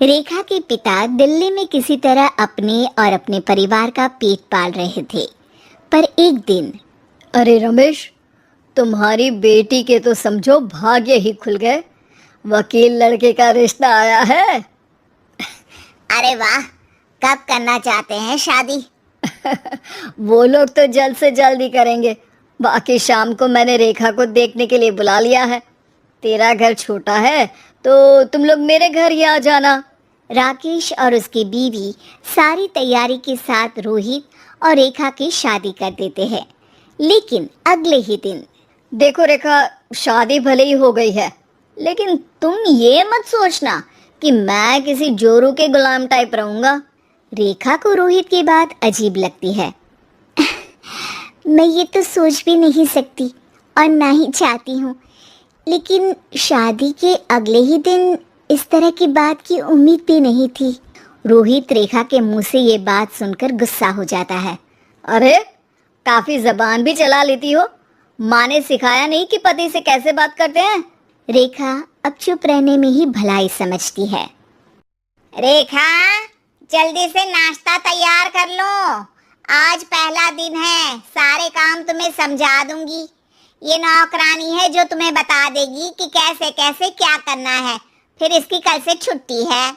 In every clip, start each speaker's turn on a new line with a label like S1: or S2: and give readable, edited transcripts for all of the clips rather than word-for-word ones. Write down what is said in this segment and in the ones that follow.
S1: रेखा के पिता दिल्ली में किसी तरह अपने और अपने परिवार का पेट पाल रहे थे। पर एक दिन,
S2: अरे रमेश, तुम्हारी बेटी के तो समझो भाग्य ही खुल गए। वकील लड़के का रिश्ता आया है।
S1: अरे वाह, कब करना चाहते हैं शादी?
S2: वो लोग तो जल्द से जल्द ही करेंगे। बाकी शाम को मैंने रेखा को देखने के लिए बुला लिया है। तेरा घर छोटा है तो तुम लोग मेरे घर ही आ जाना।
S1: राकेश और उसकी बीवी सारी तैयारी के साथ रोहित और रेखा की शादी कर देते हैं। लेकिन अगले ही दिन,
S2: देखो रेखा, शादी भले ही हो गई है, लेकिन तुम ये मत सोचना कि मैं किसी जोरू के गुलाम टाइप रहूंगा।
S1: रेखा को रोहित की बात अजीब लगती है। मैं ये तो सोच भी नहीं सकती और ना ही चाहती हूँ, लेकिन शादी के अगले ही दिन इस तरह की बात की उम्मीद भी नहीं थी। रोहित रेखा के मुंह से ये बात सुनकर गुस्सा हो जाता है।
S2: अरे, काफी जबान भी चला लेती हो। माँ ने सिखाया नहीं कि पति से कैसे बात करते हैं?
S1: रेखा अब चुप रहने में ही भलाई समझती है। रेखा, जल्दी से नाश्ता तैयार कर लो। आज पहला दिन है, सारे काम तुम्हें समझा दूंगी। ये नौकरानी है जो तुम्हें बता देगी कि कैसे कैसे क्या करना है। फिर इसकी कल से छुट्टी है।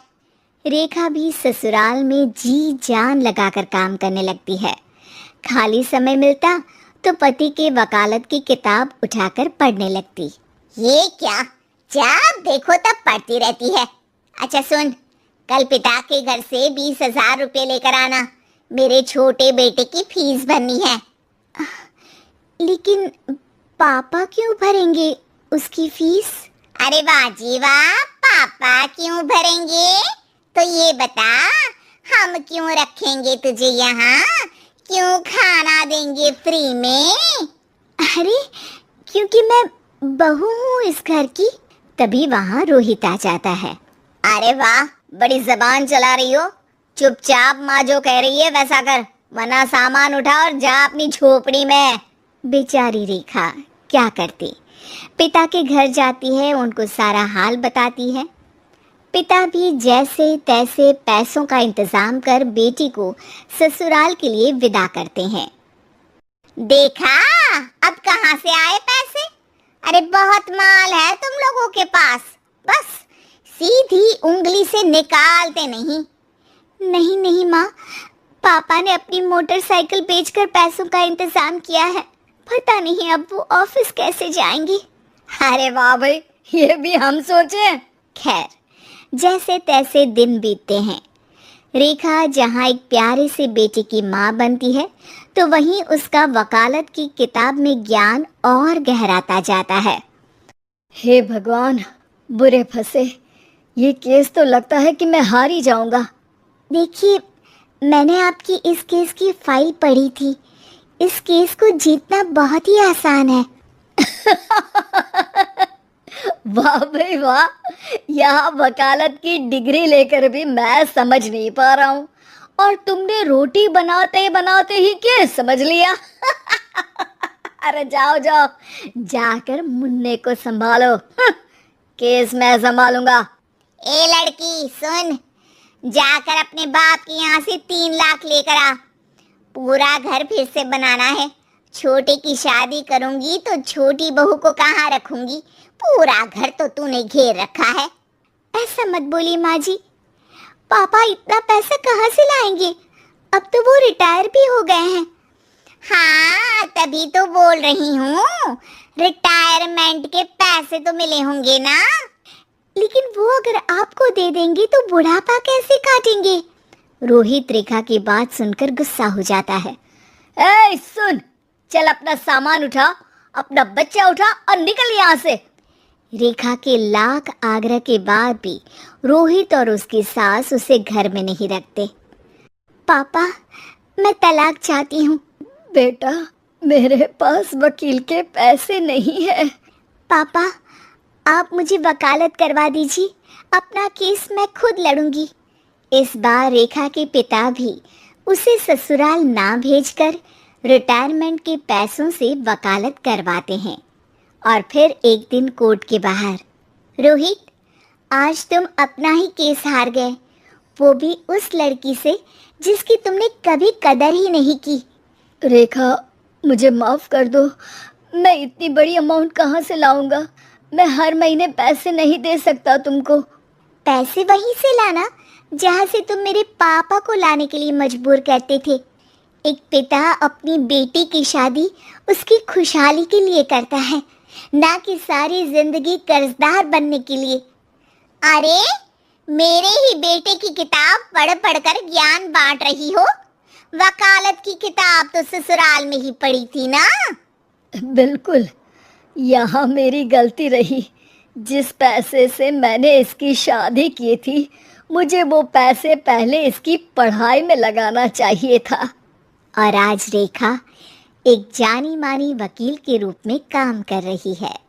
S1: रेखा भी ससुराल में जी जान लगाकर काम करने लगती है। खाली समय मिलता तो पति के वकालत की किताब उठाकर पढ़ने लगती। ये क्या, जब देखो तब पढ़ती रहती है। अच्छा सुन, कल पिता के घर से 20,000 रुपये लेकर आना। मेरे छोटे बेटे की फीस भरनी है। लेकिन पापा क्यों भरेंगे उसकी फीस? अरे वाह जी वाह, पापा क्यों भरेंगे? तो ये बता, हम क्यों रखेंगे तुझे यहाँ? क्यों खाना देंगे फ्री में? अरे, क्योंकि मैं बहू हूँ इस घर की। तभी वहाँ रोहित आ जाता है।
S2: अरे वाह, बड़ी जबान चला रही हो। चुपचाप माँ जो कह रही है वैसा कर, वरना सामान उठा और जा अपनी झोपड़ी में।
S1: बेचारी रेखा क्या करती, पिता के घर जाती है, उनको सारा हाल बताती है। पिता भी जैसे तैसे पैसों का इंतजाम कर बेटी को ससुराल के लिए विदा करते हैं। देखा, अब कहाँ से आए पैसे? अरे बहुत माल है तुम लोगों के पास, बस सीधी उंगली से निकालते नहीं। नहीं नहीं माँ, पापा ने अपनी मोटरसाइकिल बेचकर पैसों का इंतजाम किया है। पता नहीं अब वो ऑफिस कैसे जाएंगे।
S2: अरे वाह भाई, ये भी हम सोचे।
S1: खैर, जैसे तैसे दिन बीतते हैं। रेखा जहाँ एक प्यारे से बेटे की माँ बनती है, तो वहीं उसका वकालत की किताब में ज्ञान और गहराता जाता है।
S2: हे भगवान, बुरे फंसे। ये केस तो लगता है कि मैं हार ही जाऊंगा।
S1: देखिए, मैंने आपकी इस केस की फाइल पढ़ी थी। इस केस को जीतना बहुत ही आसान है।
S2: वाह भाई वाह, यहाँ वकालत की डिग्री लेकर भी मैं समझ नहीं पा रहा हूँ, और तुमने रोटी बनाते बनाते ही केस समझ लिया। अरे जाओ जाओ, जाकर मुन्ने को संभालो। केस मैं संभालूंगा।
S1: ए लड़की सुन, जाकर अपने बाप के यहाँ से 3 लाख लेकर आ। पूरा घर फिर से बनाना है। छोटे की शादी करूंगी तो छोटी बहू को कहाँ रखूंगी? पूरा घर तो तूने घेर रखा है। ऐसा मत बोली माँ जी, पापा इतना पैसा कहाँ से लाएंगे? अब तो वो रिटायर भी हो गए हैं। हाँ, तभी तो बोल रही हूँ, रिटायरमेंट के पैसे तो मिले होंगे ना। लेकिन वो अगर आपको दे देंगे तो बुढ़ापा कैसे काटेंगे? रोहित रेखा की बात सुनकर गुस्सा हो जाता है।
S2: ए सुन, चल अपना सामान उठा, अपना बच्चा उठा और निकल यहाँ से।
S1: रेखा के लाख आग्रह के बाद भी रोहित और उसकी सास उसे घर में नहीं रखते। पापा, मैं तलाक चाहती हूँ।
S2: बेटा, मेरे पास वकील के पैसे नहीं है।
S1: पापा, आप मुझे वकालत करवा दीजिए, अपना केस मैं खुद लड़ूंगी। इस बार रेखा के पिता भी उसे ससुराल ना भेजकर रिटायरमेंट के पैसों से वकालत करवाते हैं। और फिर एक दिन कोर्ट के बाहर, रोहित, आज तुम अपना ही केस हार गए, वो भी उस लड़की से जिसकी तुमने कभी कदर ही नहीं की।
S2: रेखा, मुझे माफ़ कर दो। मैं इतनी बड़ी अमाउंट कहाँ से लाऊंगा? मैं हर महीने पैसे नहीं दे सकता तुमको।
S1: पैसे वहीं से लाना जहाँ से तुम मेरे पापा को लाने के लिए मजबूर करते थे। एक पिता अपनी बेटी की शादी उसकी खुशहाली के लिए करता है, ना कि सारी जिंदगी कर्जदार बनने के लिए। अरे, मेरे ही बेटे की किताब पढ़ पढ़कर ज्ञान बांट रही हो। वकालत की किताब तो ससुराल में ही पढ़ी थी ना।
S2: बिल्कुल, यहाँ मेरी गलती रही। जिस पैसे से मैंने इसकी शादी की थी, मुझे वो पैसे पहले इसकी पढ़ाई में लगाना चाहिए था।
S1: और आज रेखा एक जानी मानी वकील के रूप में काम कर रही है।